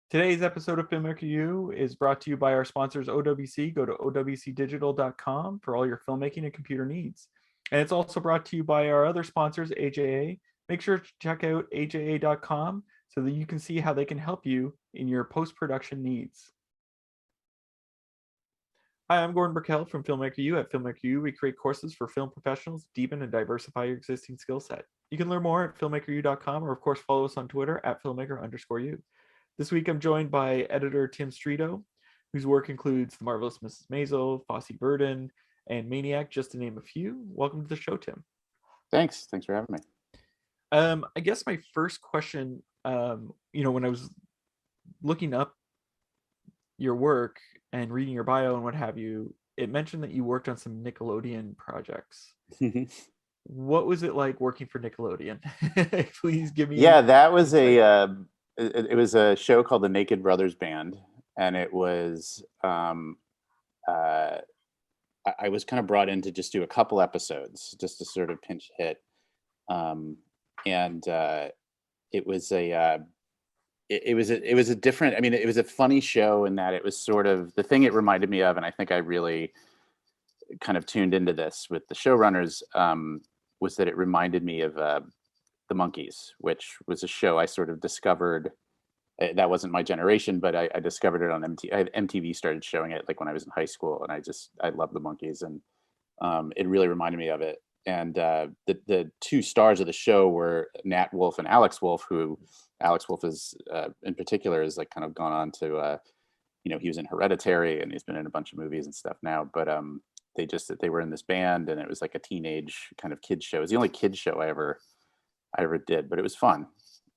Today's episode of Filmmaker U is brought to you by our sponsors OWC. Go to owcdigital.com for all your filmmaking and computer needs. And it's also brought to you by our other sponsors, AJA. Make sure to check out aja.com so that you can see how they can help you in your post-production needs. Hi, I'm Gordon Burkell from Filmmaker U. At Filmmaker U, we create courses for film professionals, deepen and diversify your existing skill set. You can learn more at filmmakeru.com, or of course follow us on Twitter at filmmaker_u. This week, I'm joined by editor Tim Streeto, whose work includes The Marvelous Mrs Maisel, Fosse, Verdon, and Maniac, just to name a few. Welcome to the show, Tim. Thanks for having me. I guess my first question, when I was looking up your work and reading your bio and what have you, it mentioned that you worked on some Nickelodeon projects. What was it like working for Nickelodeon? Please give me. Yeah, that was it was a show called The Naked Brothers Band, and it was I was kind of brought in to just do a couple episodes, just to sort of pinch hit, and it was a different. I mean, it was a funny show in that it was sort of the thing it reminded me of, and I think I really kind of tuned into this with the showrunners, was that it reminded me of The Monkees, which was a show I sort of discovered. That wasn't my generation, but I discovered it on MTV. MTV started showing it like when I was in high school, and I loved The Monkees, and it really reminded me of it. And the two stars of the show were Nat Wolff and Alex Wolff, who Alex Wolff is in particular is like kind of gone on to he was in Hereditary, and he's been in a bunch of movies and stuff now. But they were in this band, and it was like a teenage kind of kids show. It was the only kids show I ever did, but it was fun.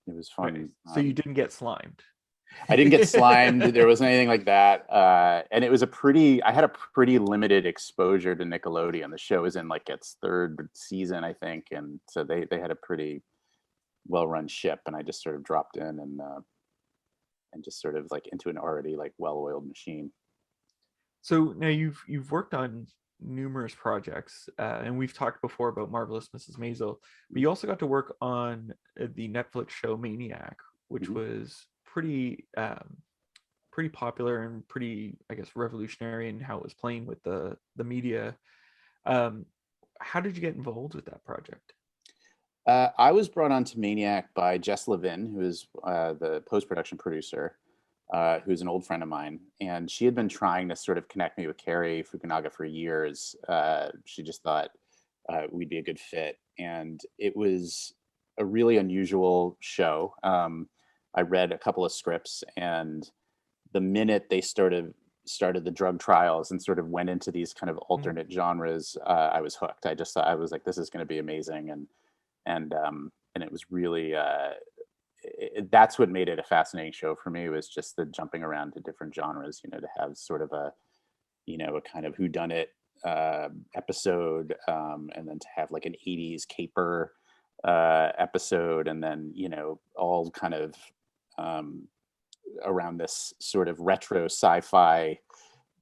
It was fun. Right. So you didn't get slimed. I didn't get slimed. There wasn't anything like that. And it was I had a pretty limited exposure to Nickelodeon. The show is in like its third season, I think. And so they had a pretty well-run ship, and I just sort of dropped in and just sort of like into an already like well-oiled machine. So now you've worked on numerous projects, and we've talked before about Marvelous Mrs Maisel, but you also got to work on the Netflix show Maniac, which was pretty popular and pretty, I guess, revolutionary in how it was playing with the media. How did you get involved with that project? I was brought on to Maniac by Jess Levin, who is the post-production producer, who's an old friend of mine, and she had been trying to sort of connect me with Cary Fukunaga for years. She just thought we'd be a good fit, and it was a really unusual show. I read a couple of scripts, and the minute they started the drug trials and sort of went into these kind of alternate genres, I was hooked. I just thought, I was like, this is going to be amazing, and it was really. That's what made it a fascinating show for me, was just the jumping around to different genres, to have sort of a kind of whodunit episode, and then to have like an 80s caper episode, and then, all kind of around this sort of retro sci-fi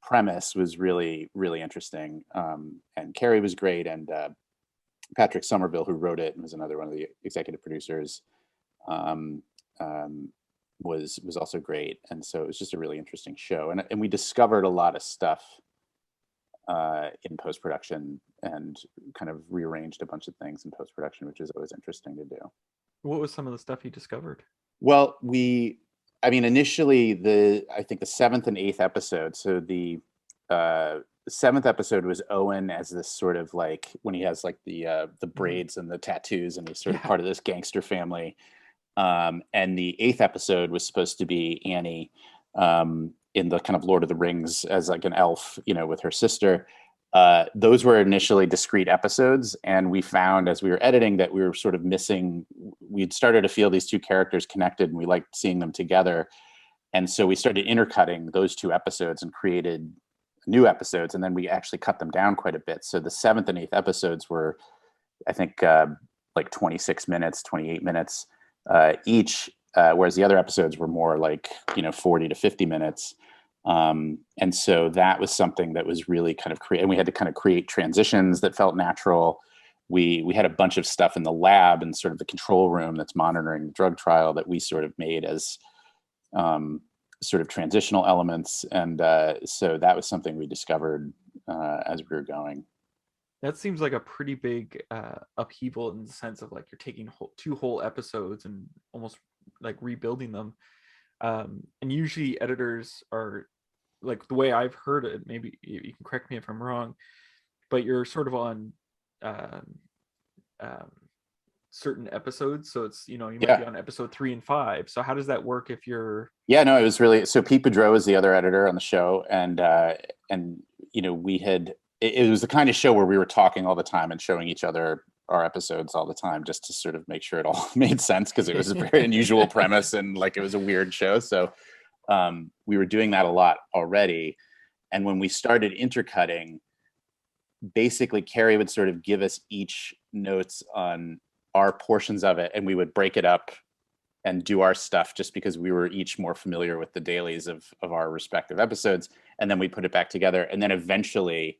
premise was really, really interesting. And Cary was great. And Patrick Somerville, who wrote it and was another one of the executive producers, was also great. And so it was just a really interesting show, and we discovered a lot of stuff in post-production, and kind of rearranged a bunch of things in post-production, which is always interesting to do. What was some of the stuff you discovered? Well, initially I think the 7th and 8th episode. So the 7th episode was Owen as this sort of like, when he has like the braids and the tattoos, and he's sort of part of this gangster family. And the 8th episode was supposed to be Annie, in the kind of Lord of the Rings as like an elf, with her sister. Those were initially discrete episodes, and we found as we were editing that we were sort of missing. We'd started to feel these two characters connected, and we liked seeing them together. And so we started intercutting those two episodes and created new episodes, and then we actually cut them down quite a bit. So the 7th and 8th episodes were, I think, like 26 minutes, 28 minutes each, whereas the other episodes were more like 40 to 50 minutes. And so that was something that was really kind of and we had to kind of create transitions that felt natural. We had a bunch of stuff in the lab and sort of the control room that's monitoring the drug trial that we sort of made as sort of transitional elements, and so that was something we discovered as we were going. That seems like a pretty big upheaval in the sense of like you're taking two whole episodes and almost like rebuilding them. And usually editors are like, the way I've heard it, maybe you can correct me if I'm wrong, but you're sort of on um, um, certain episodes. So it's, you might Yeah. be on episode 3 and 5. So how does that work if you're? Yeah, no, it was really, so Pete Pedro is the other editor on the show, and we had, it was the kind of show where we were talking all the time and showing each other our episodes all the time, just to sort of make sure it all made sense, because it was a very unusual premise, and like it was a weird show. So we were doing that a lot already, and when we started intercutting, basically Carrie would sort of give us each notes on our portions of it, and we would break it up and do our stuff, just because we were each more familiar with the dailies of our respective episodes. And then we put it back together. And then eventually,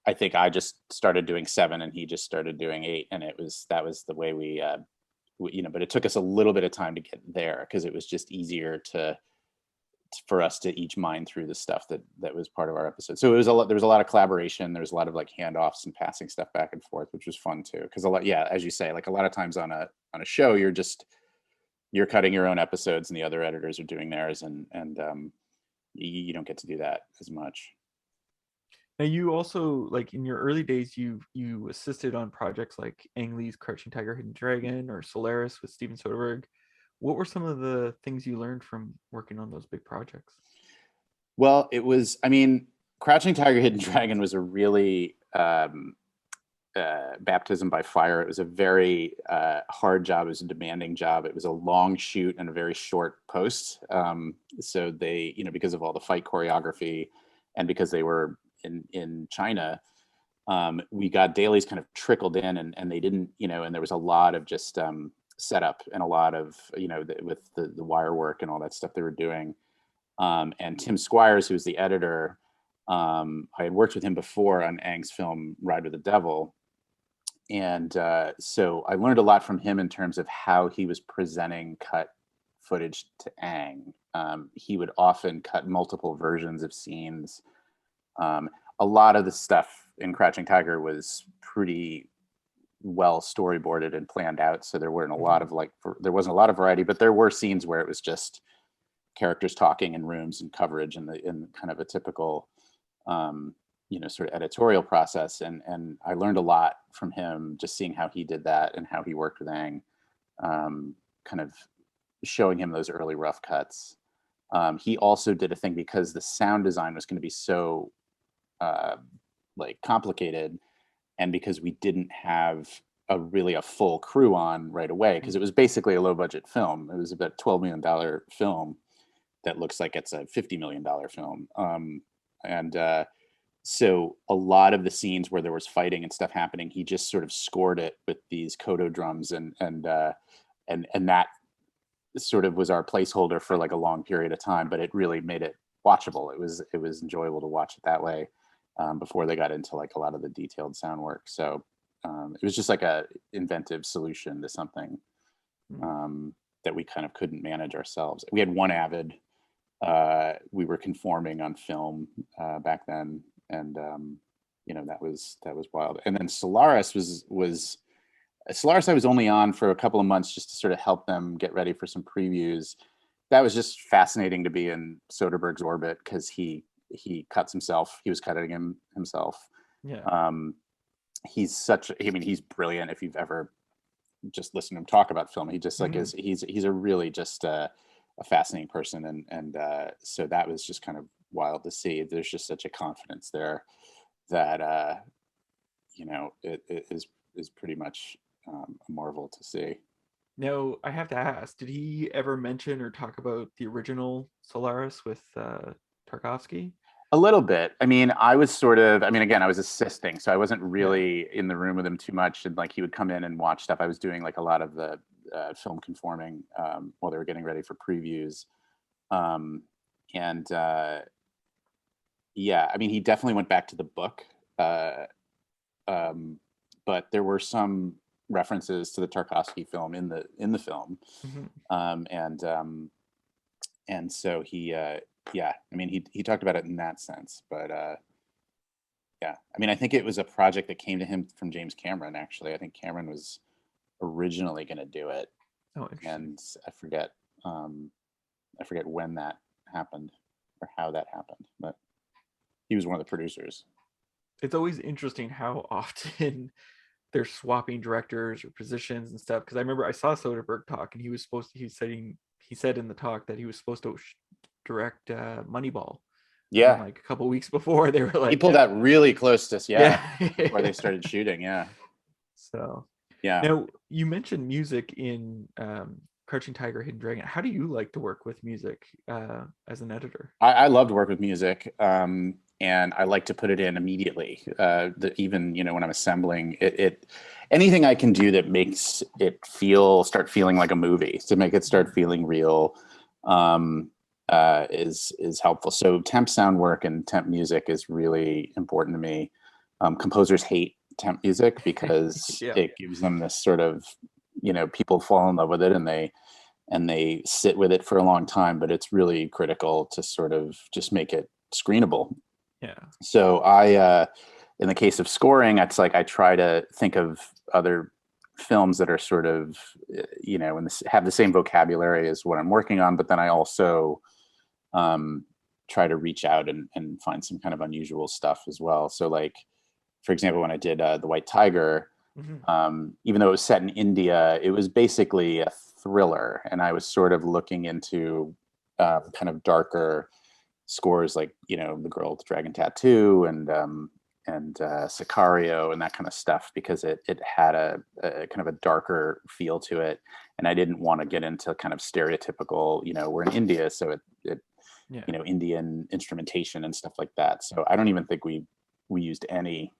I think I just started doing 7 and he just started doing 8. And that was the way but it took us a little bit of time to get there, because it was just easier for us to each mine through the stuff that was part of our episode. So there was a lot of collaboration. There was a lot of like handoffs and passing stuff back and forth, which was fun too. Because as you say, like a lot of times on a show, you're cutting your own episodes and the other editors are doing theirs, and you don't get to do that as much. Now you also, like in your early days, you assisted on projects like Ang Lee's Crouching Tiger, Hidden Dragon, or Solaris with Steven Soderbergh. What were some of the things you learned from working on those big projects? Well, Crouching Tiger, Hidden Dragon was a really baptism by fire. It was a very hard job. It was a demanding job. It was a long shoot and a very short post. So they, because of all the fight choreography, and because they were in China, we got dailies kind of trickled in, and they didn't, and there was a lot of just setup, and a lot of, with the wire work and all that stuff they were doing. And Tim Squires, who was the editor, I had worked with him before on Ang's film Ride with the Devil. And so I learned a lot from him in terms of how he was presenting cut footage to Ang. He would often cut multiple versions of scenes. A lot of the stuff in Crouching Tiger was pretty well storyboarded and planned out, so there weren't a lot of there wasn't a lot of variety, but there were scenes where it was just characters talking in rooms and coverage in kind of a typical sort of editorial process. And I learned a lot from him, just seeing how he did that and how he worked with Ang, kind of showing him those early rough cuts. He also did a thing, because the sound design was going to be so complicated, and because we didn't have a full crew on right away, because it was basically a low budget film. It was about $12 million film that looks like it's a $50 million film. So a lot of the scenes where there was fighting and stuff happening, he just sort of scored it with these koto drums, and that sort of was our placeholder for like a long period of time, but it really made it watchable. It was enjoyable to watch it that way, before they got into like a lot of the detailed sound work. So it was just like a inventive solution to something that we kind of couldn't manage ourselves. We had one Avid. We were conforming on film back then, and that was wild. And then Solaris I was only on for a couple of months, just to sort of help them get ready for some previews. That was just fascinating to be in Soderbergh's orbit, because he cuts himself. He was cutting himself. Yeah. He's brilliant. If you've ever just listened to him talk about film, he just he's a really just a fascinating person. And so that was just kind of wild to see. There's just such a confidence there that it is pretty much a marvel to see. Now I have to ask, did he ever mention or talk about the original Solaris with Tarkovsky? A little bit. I was again, I was assisting, so I wasn't really in the room with him too much. And like, he would come in and watch stuff. I was doing like a lot of the film conforming while they were getting ready for previews. He definitely went back to the book. But there were some references to the Tarkovsky film in the film. and so he yeah, I mean, he talked about it in that sense, but yeah, I mean, I think it was a project that came to him from James Cameron. Actually, I think Cameron was originally going to do it, Oh, interesting. and I forget when that happened or how that happened, but he was one of the producers. It's always interesting how often they're swapping directors or positions and stuff. Because I remember I saw Soderbergh talk, and he was supposed to. He said in the talk that he was supposed to direct Moneyball, and then Yeah, like a couple weeks before, they were he like, pulled "Yeah, out really close to, yeah, before they yeah." started shooting. Yeah, So yeah. now you mentioned music in Crouching Tiger, Hidden Dragon. How do you like to work with music as an editor? I love to work with music, and I like to put it in immediately. Even when I'm assembling it, anything I can do that makes it start feeling like a movie, to make it start feeling real, is helpful. So temp sound work and temp music is really important to me. Composers hate temp music because Yeah, it gives them this sort of, people fall in love with it, and they sit with it for a long time, but it's really critical to sort of just make it screenable. yeah, So in the case of scoring, it's like I try to think of other films that are sort of, have the same vocabulary as what I'm working on, but then I also try to reach out and find some kind of unusual stuff as well. So like, for example, when I did The White Tiger, hmm even though it was set in India, it was basically a thriller, and I was sort of looking into kind of darker scores, like The Girl with the Dragon Tattoo and Sicario and that kind of stuff, because it had a kind of a darker feel to it, and I didn't want to get into kind of stereotypical. We're in India, so it yeah. Indian instrumentation and stuff like that. So I don't even think we used any.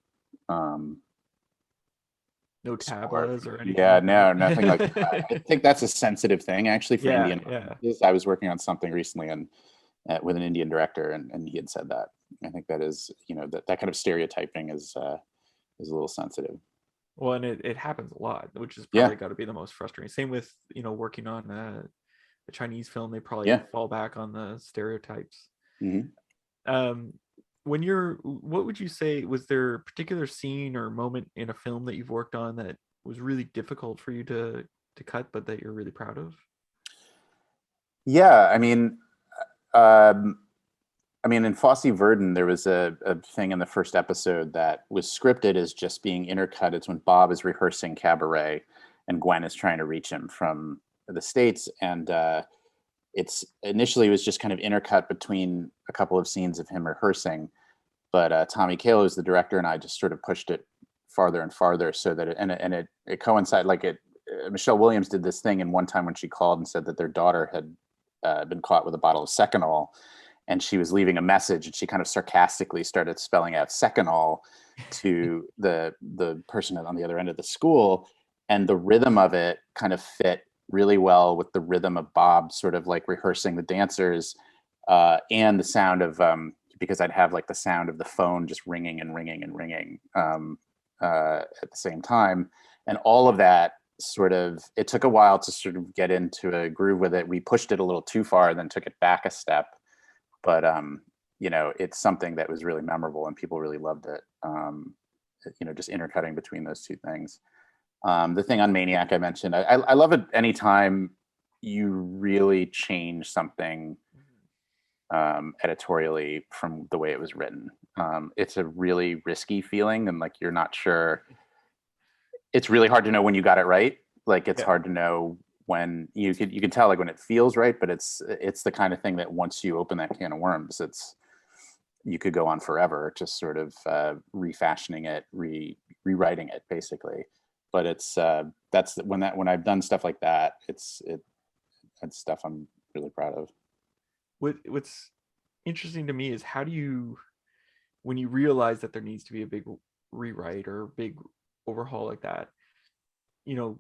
Um, No Score. tablas or anything Yeah, like no, nothing like that. I that. think that's a sensitive thing actually for Yeah, Indian yeah. audiences. I was working on something recently and with an Indian director, and he had said that. I think that is, that kind of stereotyping is a little sensitive. Well, and it happens a lot, which is Yeah, probably got to be the most frustrating. Same with working on a Chinese film, they probably yeah. fall back on the stereotypes. Hmm. Um, what would you say, was there a particular scene or moment in a film that you've worked on that was really difficult for you to cut, but that you're really proud of? Yeah, um, in Fosse Verdon, there was a thing in the first episode that was scripted as just being intercut. It's when Bob is rehearsing Cabaret, and Gwen is trying to reach him from the States, and it's initially it was just kind of intercut between a couple of scenes of him rehearsing, but Tommy Kail, who's the director, and I just sort of pushed it farther and farther so that it coincided. Like Michelle Williams did this thing, and one time when she called and said that their daughter had been caught with a bottle of Seconal, and she was leaving a message, and she kind of sarcastically started spelling out Seconal to the person on the other end of the school, and the rhythm of it kind of fit really well with the rhythm of Bob sort of like rehearsing the dancers, and the sound of because I'd have like the sound of the phone just ringing and ringing and ringing at the same time, and all of that sort of, it took a while to sort of get into a groove with it. We pushed it a little too far and then took it back a step, but it's something that was really memorable and people really loved it. Just intercutting between those two things. The thing on Maniac I mentioned, I love it anytime you really change something editorially from the way it was written. It's a really risky feeling, and like you're not sure. It's really hard to know when you got it right. Like it's Yeah. hard to know when you can tell like when it feels right, but it's the kind of thing that once you open that can of worms, you could go on forever, just sort of refashioning it, rewriting it, basically. But that's when I've done stuff like that, it's stuff I'm really proud of. What's interesting to me is, how do you, when you realize that there needs to be a big rewrite or big overhaul like that, you know,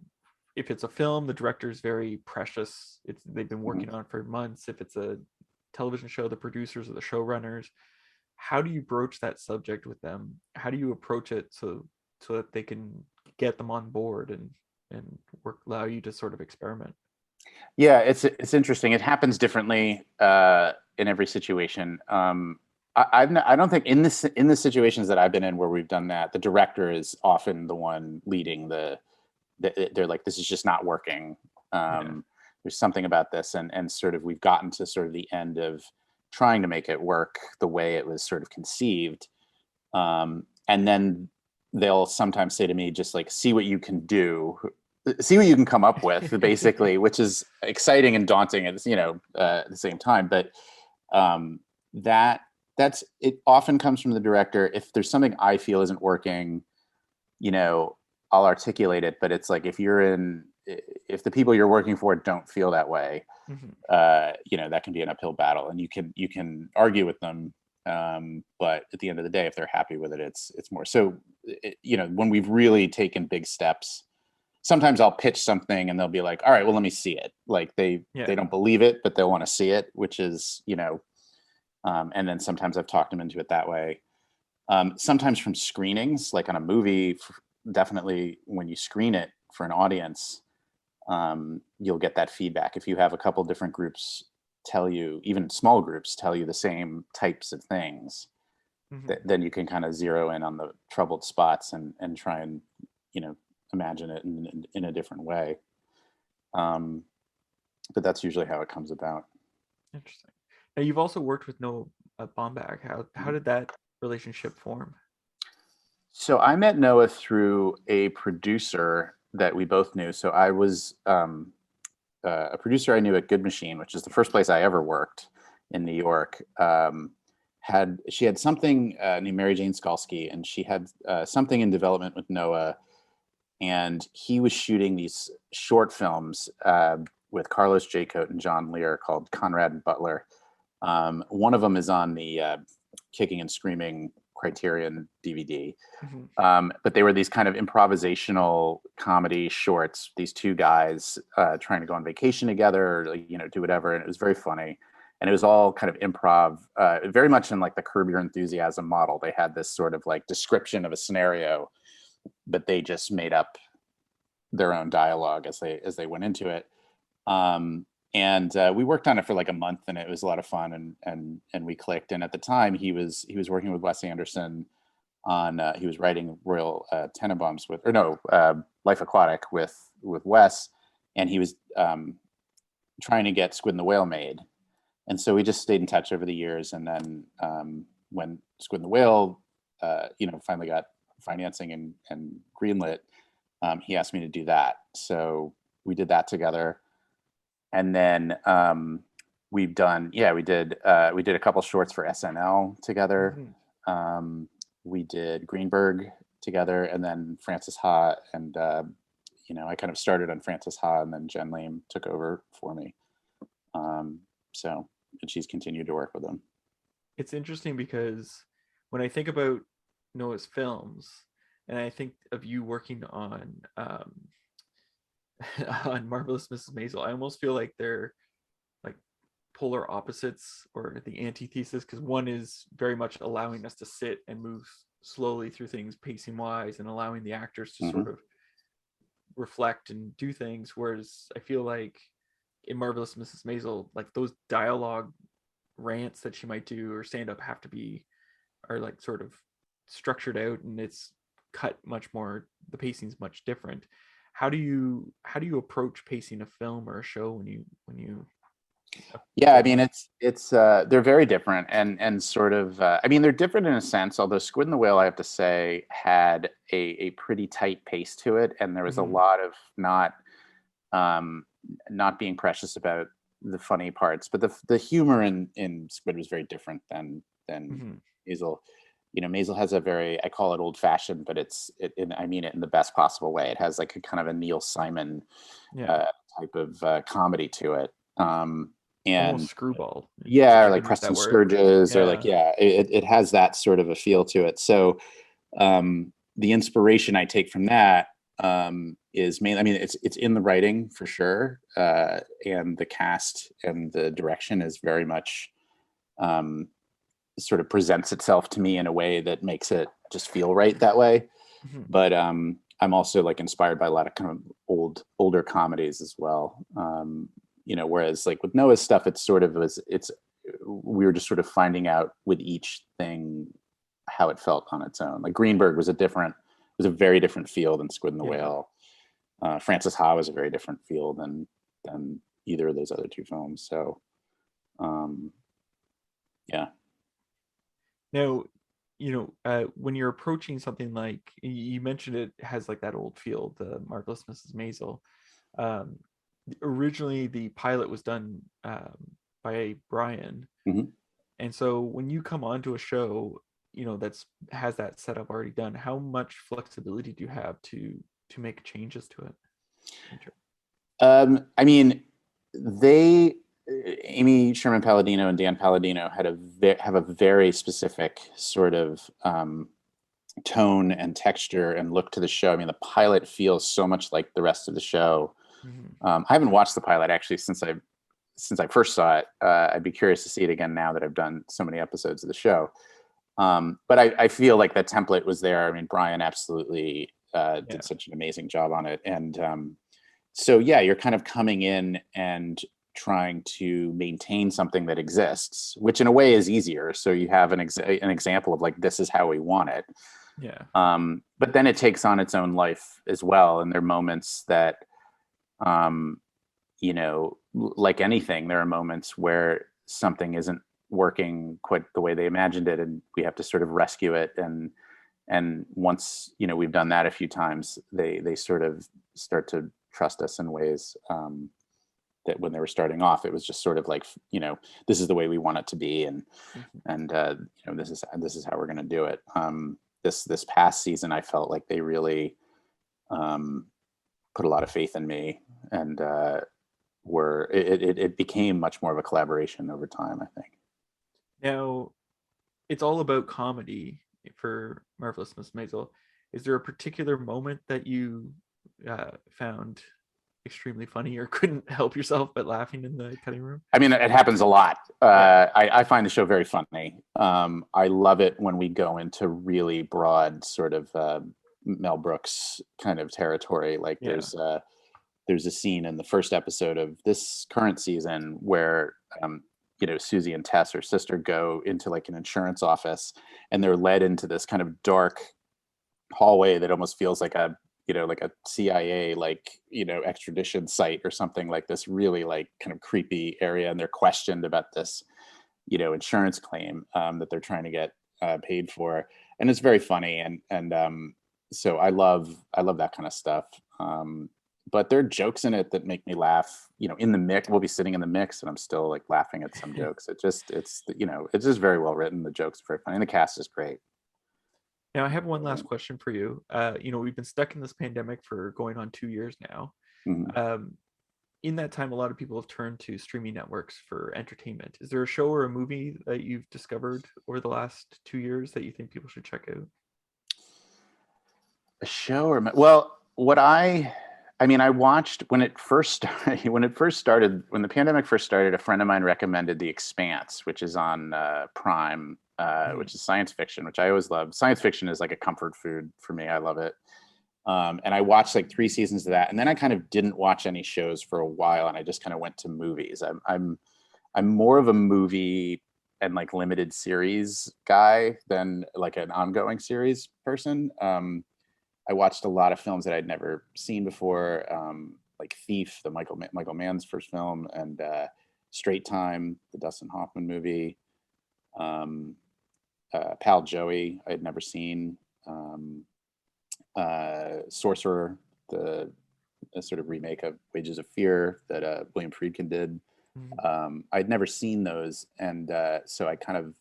if it's a film, the director is very precious. They've been Mhm. working on it for months. If it's a television show, the producers or the showrunners, how do you broach that subject with them? How do you approach it so that they can get them on board and allow you to sort of experiment? Yeah, it's interesting. It happens differently in every situation. I don't think in the situations that I've been in where we've done that, the director is often the one leading they're like, this is just not working. Yeah. There's something about this, and sort of we've gotten to sort of the end of trying to make it work the way it was sort of conceived. And then they'll sometimes say to me, just like, see what you can do, see what you can come up with, basically, which is exciting and daunting at at the same time. But that that's it often comes from the director. If there's something I feel isn't working, I'll articulate it. But it's like, if the people you're working for don't feel that way, Mhm. that can be an uphill battle, and you can argue with them. But at the end of the day, if they're happy with it, it's more. So, when we've really taken big steps, sometimes I'll pitch something and they'll be like, all right, well, let me see it. Like they Yeah. don't believe it, but they'll want to see it, which is, and then sometimes I've talked them into it that way. Sometimes from screenings, like on a movie, definitely when you screen it for an audience, you'll get that feedback. If you have a couple different groups tell you, even small groups tell you the same types of things, Mhm. then you can kind of zero in on the troubled spots and try and, imagine it in a different way. Um, but that's usually how it comes about. Interesting. Now you've also worked with Noah Baumbach. How Mhm. did that relationship form? So I met Noah through a producer that we both knew. So I was a producer I knew at Good Machine, which is the first place I ever worked in New York. She had something named Mary Jane Skalski, and she had something in development with Noah, and he was shooting these short films with Carlos Jacote and John Lear called Conrad and Butler. One of them is on the Kicking and Screaming Criterion DVD. Mhm. But they were these kind of improvisational comedy shorts, these two guys trying to go on vacation together, or, do whatever. And it was very funny. And it was all kind of improv, very much in like the Curb Your Enthusiasm model. They had this sort of like description of a scenario, but they just made up their own dialogue as they went into it. And we worked on it for like a month, and it was a lot of fun, and we clicked. And at the time, he was working with Wes Anderson on he was writing Royal Tenenbaums Life Aquatic with Wes, and he was trying to get Squid and the Whale made. And so we just stayed in touch over the years. And then when Squid and the Whale, finally got financing and greenlit, he asked me to do that. So we did that together. And then we did a couple shorts for SNL together. Mhm. We did Greenberg together, and then Frances Ha, and I kind of started on Frances Ha, and then Jen Lame took over for me. And she's continued to work with them. It's interesting because when I think about Noah's films, and I think of you working on on Marvelous Mrs. Maisel, I almost feel like they're like polar opposites or the antithesis, because one is very much allowing us to sit and move slowly through things pacing wise and allowing the actors to Mm-hmm. sort of reflect and do things, whereas I feel like in Marvelous Mrs. Maisel, like those dialogue rants that she might do or stand up are like sort of structured out, and it's cut much more, the pacing's much different. How do you approach pacing a film or a show when you Yeah, I film mean them? it's they're very different, and sort of I mean they're different in a sense. Although Squid and the Whale, I have to say, had a pretty tight pace to it, and there was a Mm-hmm. lot of um, not being precious about the funny parts, but the humor in Squid was very different than Mm-hmm. Maisel. Maisel has a very, I call it old fashioned, but I mean it in the best possible way. It has like a kind of a Neil Simon Yeah, uh, type of comedy to it. almost And screwball, yeah, if or I like can use Preston that word. Sturges, or like, Yeah. yeah, it has that sort of a feel to it. So the inspiration I take from that is mainly, I mean, it's in the writing for sure, and the cast and the direction is very much um, sort of presents itself to me in a way that makes it just feel right that way. Mm-hmm. But I'm also like inspired by a lot of kind of older comedies as well. Whereas like with Noah's stuff, it's sort of we were just sort of finding out with each thing how it felt on its own. Like Greenberg was a very different feel than Squid and the Whale. Francis Ha was a very different feel than either of those other two films. So, yeah. Now, when you're approaching something like, you mentioned it has like that old feel, the Marvelous Mrs. Maisel. Originally, the pilot was done by Brian. Mm-hmm. And so when you come onto a show, has that setup already done, how much flexibility do you have to make changes to it? I mean, Amy Sherman Palladino and Dan Palladino have a very specific sort of tone and texture and look to the show. I mean, the pilot feels so much like the rest of the show. I haven't watched the pilot actually since I first saw it. I'd be curious to see it again now that I've done so many episodes of the show. But I feel like that template was there. I mean, Brian absolutely did such an amazing job on it. And so, yeah, you're kind of coming in and trying to maintain something that exists, which in a way is easier. So you have an example of like, this is how we want it. Yeah. But then it takes on its own life as well. And there are moments that, like anything, there are moments where something isn't working quite the way they imagined it, and we have to sort of rescue it. And once, we've done that a few times, they sort of start to trust us in ways that when they were starting off, it was just sort of like, this is the way we want it to be. And this is how we're going to do it. This past season, I felt like they really put a lot of faith in me, and it became much more of a collaboration over time, I think. Now, it's all about comedy for Marvelous Mrs. Maisel. Is there a particular moment that you found extremely funny or couldn't help yourself but laughing in the cutting room? I mean, it happens a lot. I find the show very funny. I love it when we go into really broad sort of Mel Brooks kind of territory. Like there's a scene in the first episode of this current season where Susie and Tess, her sister, go into like an insurance office, and they're led into this kind of dark hallway that almost feels like a CIA, extradition site or something, like this really like kind of creepy area. And they're questioned about this, insurance claim that they're trying to get paid for. And it's very funny. And so I love that kind of stuff. But there are jokes in it that make me laugh. In the mix, we'll be sitting in the mix, and I'm still like laughing at some jokes. It's just very well written. The jokes are very funny, and the cast is great. Now, I have one last question for you. We've been stuck in this pandemic for going on 2 years now. Mm-hmm. In that time, a lot of people have turned to streaming networks for entertainment. Is there a show or a movie that you've discovered over the last 2 years that you think people should check out? A show I watched when it first started, when the pandemic first started, a friend of mine recommended The Expanse, which is on Prime, which is science fiction, which I always love. Science fiction is like a comfort food for me. I love it. And I watched like 3 seasons of that. And then I kind of didn't watch any shows for a while, and I just kind of went to movies. I'm more of a movie and like limited series guy than like an ongoing series person. I watched a lot of films that I'd never seen before, like Thief, the Michael Mann's first film, and Straight Time, the Dustin Hoffman movie. Pal Joey, I had never seen. Sorcerer, the sort of remake of Wages of Fear that William Friedkin did. I'd never seen those, and so I kind of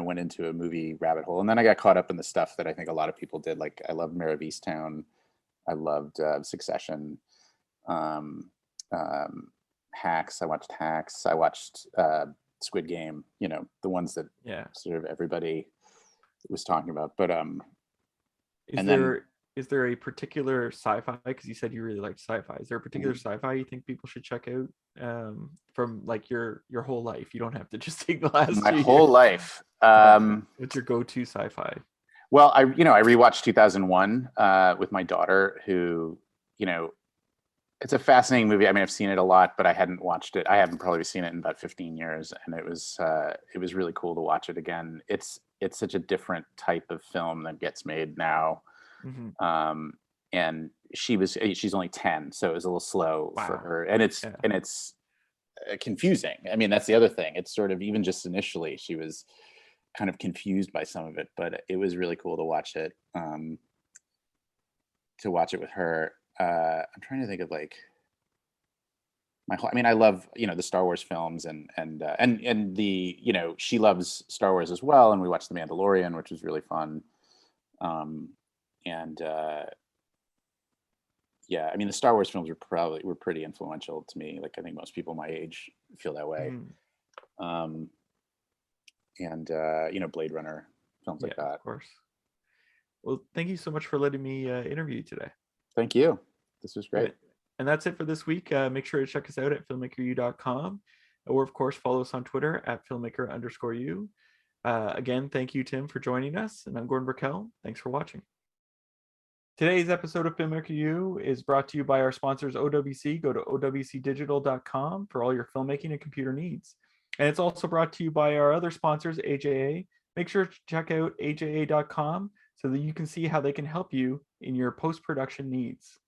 went into a movie rabbit hole, and then I got caught up in the stuff that I think a lot of people did. Like I loved Mayor of Easttown, I loved Succession, Hacks. I watched Hacks. I watched Squid Game. The ones that sort of everybody was talking about. But is there a particular sci-fi, because you said you really liked sci-fi, is there a particular sci-fi you think people should check out from like your whole life? You don't have to just take the last my whole life. What's your go-to sci-fi? Well, I rewatched 2001 with my daughter, who, you know, it's a fascinating movie. I mean, I've seen it a lot, but I hadn't watched it. I haven't probably seen it in about 15 years, and it was really cool to watch it again. It's such a different type of film that gets made now. Hmm. Um, and she's only 10, so it was a little slow for Wow. her, and it's Yeah. confusing. I mean, that's the other thing. It's sort of, even just initially, she was kind of confused by some of it, but it was really cool to watch it. With her. I'm trying to think of like I mean, I love, the Star Wars films, and the, she loves Star Wars as well, and we watched The Mandalorian, which was really fun. Um, and Yeah, I mean, the Star Wars films were pretty influential to me. Like, I think most people my age feel that way. Mhm. Um, and Blade Runner, films like Yeah, that. of course. Well, thank you so much for letting me interview you today. Thank you. This was great. And that's it for this week. Make sure to check us out at filmmakeru.com, or of course follow us on Twitter at filmmaker_u. Again, thank you, Tim, for joining us, and I'm Gordon Burkell. Thanks for watching. Today's episode of Filmmaker U is brought to you by our sponsors, OWC. Go to owcdigital.com for all your filmmaking and computer needs. And it's also brought to you by our other sponsors, AJA. Make sure to check out aja.com so that you can see how they can help you in your post-production needs.